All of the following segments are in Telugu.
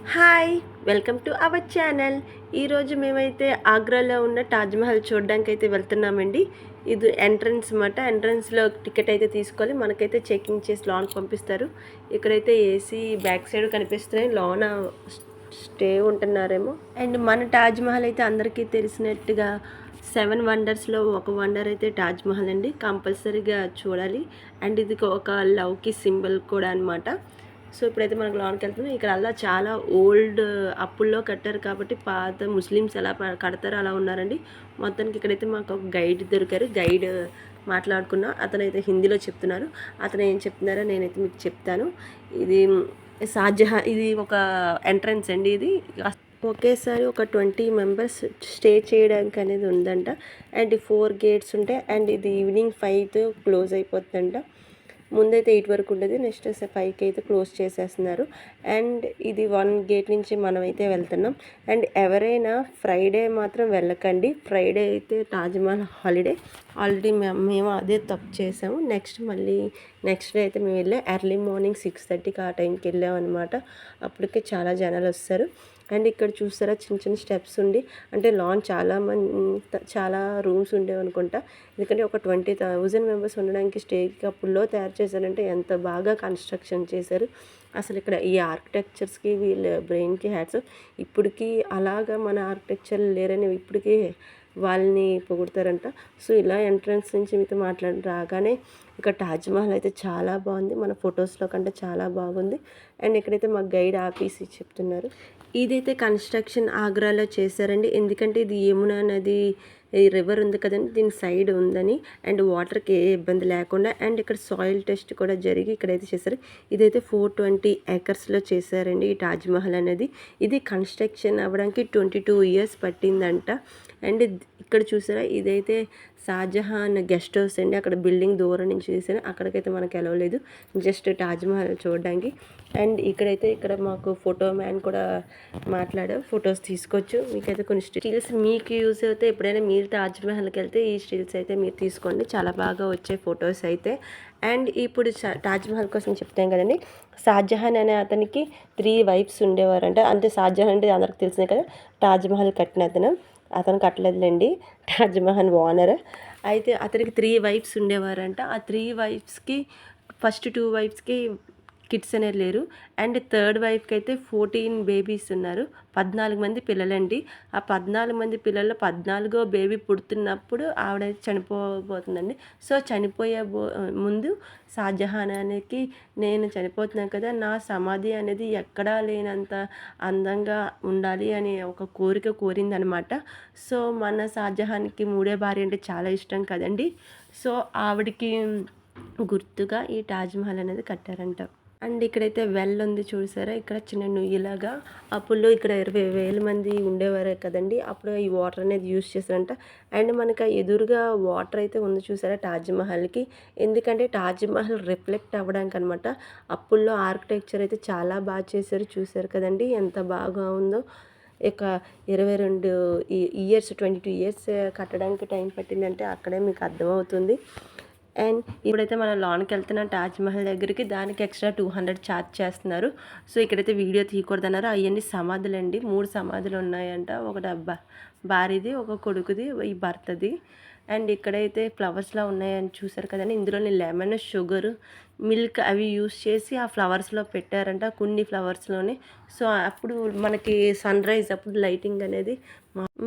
Hi! Welcome to our channel. ఈరోజు మేమైతే ఆగ్రాలో ఉన్న తాజ్‌మహల్ చూడడానికైతే వెళ్తున్నామండి. ఇది ఎంట్రన్స్ మాట. ఎంట్రన్స్‌లో టికెట్ అయితే తీసుకోవాలి. మనకైతే చెకింగ్ చేసి లోనకి పంపిస్తారు. ఇక్కడైతే ఏసీ బ్యాక్ సైడ్ కనిపిస్తున్నాయి. లోన స్టే ఉంటున్నారేమో. అండ్ మన తాజ్‌మహల్ అయితే అందరికీ తెలిసినట్టుగా 7 వండర్స్‌లో ఒక వండర్ అయితే తాజ్‌మహల్ అండి. కంపల్సరీగా చూడాలి. అండ్ ఇది ఒక లవ్‌కి సింబల్ కూడా అనమాట. సో ఇప్పుడైతే మనకు లోనికి వెళ్తున్నాం. ఇక్కడ అలా చాలా ఓల్డ్ అప్పుల్లో కట్టారు కాబట్టి పాత ముస్లిమ్స్ ఎలా కడతారో అలా ఉన్నారండి. మొత్తానికి ఇక్కడైతే మాకు ఒక గైడ్ దొరికారు. గైడ్ మాట్లాడుకున్నా. అతనైతే హిందీలో చెప్తున్నారు. అతను ఏం చెప్తున్నారో నేనైతే మీకు చెప్తాను. ఇది షాజహాన్, ఇది ఒక ఎంట్రన్స్ అండి. ఇది ఒకేసారి ఒక 20 మెంబర్స్ స్టే చేయడానికి అనేది ఉందంట. అండ్ 4 గేట్స్ ఉంటాయి. అండ్ ఇది ఈవినింగ్ 5తో క్లోజ్ అయిపోతుందంట. ముందైతే 8 వరకు ఉండేది. నెక్స్ట్ 5కి అయితే క్లోజ్ చేసేస్తున్నారు. అండ్ ఇది 1 గేట్ నుంచి మనమైతే వెళ్తున్నాం. అండ్ ఎవరైనా ఫ్రైడే మాత్రం వెళ్ళకండి. ఫ్రైడే అయితే తాజ్‌మహల్ హాలిడే. ఆల్రెడీ మేము అదే తప్పు చేసాము. నెక్స్ట్ డే అయితే మేము ఎర్లీ మార్నింగ్ 6:30కి ఆ టైంకి వెళ్ళామన్నమాట. అప్పటికే చాలా జనాలు వస్తారు. అండ్ ఇక్కడ చూస్తారా చిన్న చిన్న స్టెప్స్ ఉండి, అంటే లాన్ చాలా రూమ్స్ ఉండేవి అనుకుంటా. ఎందుకంటే ఒక 20,000 మెంబర్స్ ఉండడానికి స్టేజ్ అప్పుల్లో తయారు చేశారంటే ఎంత బాగా కన్స్ట్రక్షన్ చేశారు. అసలు ఇక్కడ ఈ ఆర్కిటెక్చర్స్కి వీళ్ళ బ్రెయిన్కి హ్యాట్స్. ఇప్పటికీ అలాగా మన ఆర్కిటెక్చర్ లేరని ఇప్పటికీ వాళ్ళని పొగుడతారంట. సో ఇలా ఎంట్రన్స్ నుంచి మీతో రాగానే ఇక్కడ తాజ్‌మహల్ అయితే చాలా బాగుంది. మన ఫొటోస్లో కంటే చాలా బాగుంది. అండ్ ఇక్కడైతే మా గైడ్ ఆపేసి చెప్తున్నారు. ఇదైతే కన్స్ట్రక్షన్ ఆగ్రాలో చేశారండి. ఎందుకంటే ఇది యమునా నది ఈ రివర్ ఉంది కదండి, దీని సైడ్ ఉందని. అండ్ వాటర్కి ఏ ఇబ్బంది లేకుండా. అండ్ ఇక్కడ సాయిల్ టెస్ట్ కూడా జరిగి ఇక్కడైతే చేశారు. ఇదైతే 420 ఏకర్స్లో చేశారండి ఈ తాజ్‌మహల్ అనేది. ఇది కన్స్ట్రక్షన్ అవ్వడానికి 22 ఇయర్స్ పట్టిందంట. అండ్ ఇక్కడ చూసారా, ఇదైతే షాజహాన్ గెస్ట్ హౌస్ అండి. అక్కడ బిల్డింగ్ దూరం నుంచి చూసాను. అక్కడికైతే మనకు ఎలవలేదు, జస్ట్ తాజ్‌మహల్ చూడడానికి. అండ్ ఇక్కడ మాకు ఫోటో మ్యాన్ కూడా మాట్లాడాం. ఫొటోస్ తీసుకోవచ్చు. మీకైతే కొన్ని స్టిల్స్ మీకు యూజ్ అవుతాయి. ఎప్పుడైనా మీరు తాజ్‌మహల్కి వెళ్తే ఈ స్టిల్స్ అయితే మీరు తీసుకోండి. చాలా బాగా వచ్చే ఫొటోస్ అయితే. అండ్ ఇప్పుడు తాజ్‌మహల్ కోసం చెప్తాం కదండి. షాజహాన్ అనే అతనికి 3 వైఫ్స్ ఉండేవారంట. అంటే షాజహాన్ అంటే అందరికి తెలిసిందే కదా, తాజ్‌మహల్ కట్టిన అతను కట్టలేదులేండి, తాజ్‌మహల్ ఓనర్. అయితే అతనికి 3 వైఫ్స్ ఉండేవారంట. ఆ 3 వైఫ్స్కి ఫస్ట్ 2 వైఫ్స్కి కిడ్స్ అనేది లేరు. అండ్ థర్డ్ వైఫ్కి అయితే 14 బేబీస్ ఉన్నారు. 14 మంది పిల్లలండి. ఆ 14 మంది పిల్లల్లో 14వ బేబీ పుడుతున్నప్పుడు ఆవిడైతే చనిపోబోతుందండి. సో చనిపోయే ముందు షాజహానానికి నేను చనిపోతున్నాను కదా, నా సమాధి అనేది ఎక్కడా లేనంత అందంగా ఉండాలి అని ఒక కోరిక కోరిందనమాట. సో మన షాజహాన్కి 3వ భార్య అంటే చాలా ఇష్టం కదండి. సో ఆవిడకి గుర్తుగా ఈ తాజ్‌మహల్ అనేది కట్టారంట. అండ్ ఇక్కడైతే వెల్ ఉంది చూసారా, ఇక్కడ చిన్న నుయ్యిలాగా. అప్పుడు ఇక్కడ 20,000 మంది ఉండేవారే కదండి, అప్పుడు ఈ వాటర్ అనేది యూస్ చేశారంట. అండ్ మనకు ఎదురుగా వాటర్ అయితే ఉంది చూసారా తాజ్‌మహల్కి. ఎందుకంటే తాజ్‌మహల్ రిఫ్లెక్ట్ అవ్వడానికి అనమాట. అప్పుల్లో ఆర్కిటెక్చర్ అయితే చాలా బాగా చేశారు. చూసారు కదండి ఎంత బాగా ఉందో. ఇక 22 ఇయర్స్ 22 ఇయర్స్ కట్టడానికి టైం పట్టిందంటే అక్కడే మీకు అర్థమవుతుంది. అండ్ ఇప్పుడైతే మనం లోనికి వెళ్తున్నాం తాజ్‌మహల్ దగ్గరికి. దానికి ఎక్స్ట్రా 200 ఛార్జ్ చేస్తున్నారు. సో ఇక్కడైతే వీడియో తీయకూడదన్నారు. అవన్నీ సమాధులండి. 3 సమాధులు ఉన్నాయంట. ఒకటి భార్యది, ఒక కొడుకుది, ఈ భర్తది. అండ్ ఇక్కడైతే ఫ్లవర్స్లా ఉన్నాయని చూసారు కదండి. ఇందులోని లెమన్, షుగర్, మిల్క్ అవి యూస్ చేసి ఆ ఫ్లవర్స్లో పెట్టారంట, కొన్ని ఫ్లవర్స్లోనే. సో అప్పుడు మనకి సన్ రైజ్ అప్పుడు లైటింగ్ అనేది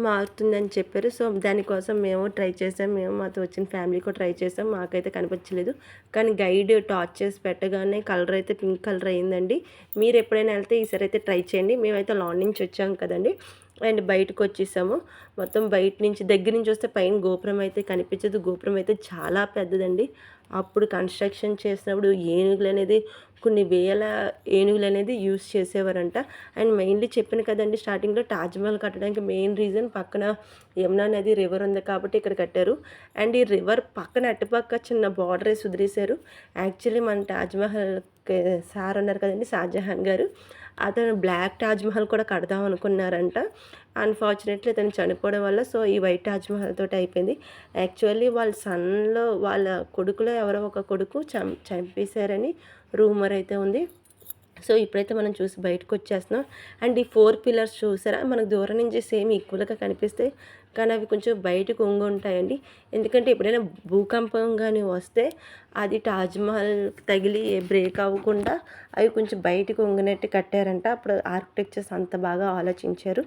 మారుతుందని చెప్పారు. సో దానికోసం మేము ట్రై చేసాం. మేము మాతో వచ్చిన ఫ్యామిలీ కూడా ట్రై చేసాం. మాకైతే కనిపించలేదు. కానీ గైడ్ టార్చ్ చేసి పెట్టగానే కలర్ అయితే పింక్ కలర్ అయిందండి. మీరు ఎప్పుడైనా వెళ్తే ఈసారి అయితే ట్రై చేయండి. మేమైతే లాన్ నుంచి వచ్చాం కదండి. అండ్ బయటకు వచ్చేసాము. మొత్తం బయట నుంచి దగ్గర నుంచి వస్తే పైన గోపురం అయితే కనిపించదు. గోపురం అయితే చాలా పెద్దదండి. అప్పుడు కన్స్ట్రక్షన్ చేసినప్పుడు ఏనుగులు అనేది కొన్ని వేల ఏనుగులు అనేది యూస్ చేసేవారంట. అండ్ మెయిన్లీ చెప్పాను కదండి స్టార్టింగ్లో, తాజ్‌మహల్ కట్టడానికి మెయిన్ రీజన్ పక్కన యమునా నది రివర్ ఉంది కాబట్టి ఇక్కడ కట్టారు. అండ్ ఈ రివర్ పక్కన అటుపక్క చిన్న బార్డర్ వేసి వదిలేశారు. యాక్చువల్లీ మన తాజ్‌మహల్ సార్ ఉన్నారు కదండి, షాజహాన్ గారు, అతను బ్లాక్ తాజ్‌మహల్ కూడా కడదాం అనుకున్నారంట. అన్ఫార్చునేట్లీ అతను చనిపోవడం వల్ల సో ఈ వైట్ తాజ్‌మహల్ తోటి అయిపోయింది. యాక్చువల్లీ వాళ్ళ కొడుకులో ఎవరో ఒక కొడుకు చంపేశారని రూమర్ అయితే ఉంది. సో ఇప్పుడైతే మనం చూసి బయటకొచ్చేస్తున్నాం. అండ్ ఈ 4 పిల్లర్స్ చూసారా? మనకు దూరం నుంచి సేమ్ ఈక్వల్‌గా కనిపిస్తాయి. కానీ అవి కొంచెం బయటకు ఒంగుంటాయండి. ఎందుకంటే ఎప్పుడైనా భూకంపం గాని వస్తే అది తాజ్‌మహల్ తగిలి బ్రేక్ అవ్వకుండా అవి కొంచెం బయటకు ఒంగినట్టు కట్టారంట. అప్పుడు ఆర్కిటెక్చర్స్ అంత బాగా ఆలోచించారు.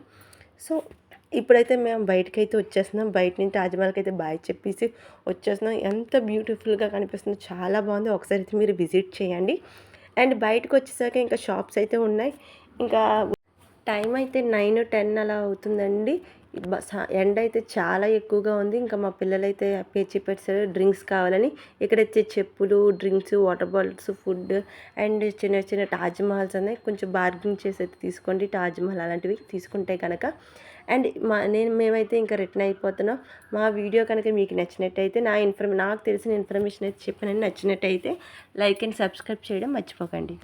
సో ఇప్పుడైతే మేము బయటకైతే వచ్చేస్తున్నాం. బయట నుంచి తాజ్‌మహల్‌కైతే బాయ్ చెప్పేసి వచ్చేస్తున్నాం. ఎంత బ్యూటిఫుల్‌గా కనిపిస్తుందో చాలా బాగుంది. ఒకసారి అయితే మీరు విజిట్ చేయండి. అండ్ బయటకొచ్చేసాక ఇంకా షాప్స్ అయితే ఉన్నాయి. ఇంకా టైం అయితే 9, 10 అలా అవుతుందండి. ఎండ అయితే చాలా ఎక్కువగా ఉంది. ఇంకా మా పిల్లలైతే పేచి పెట్టేసారు డ్రింక్స్ కావాలని. ఇక్కడైతే చెప్పులు, drinks, water bottles, food and చిన్న చిన్న తాజ్‌మహల్స్ ఉన్నాయి. కొంచెం బార్గెనింగ్ చేసి అయితే తీసుకోండి తాజ్‌మహల్ అలాంటివి తీసుకుంటే కనుక. అండ్ మేమైతే ఇంకా రిటర్న్ అయిపోతున్నాం. మా వీడియో కనుక మీకు నచ్చినట్టయితే నాకు తెలిసిన ఇన్ఫర్మేషన్ అయితే చెప్పానండి. నచ్చినట్టయితే లైక్ అండ్ సబ్స్క్రైబ్ చేయడం మర్చిపోకండి.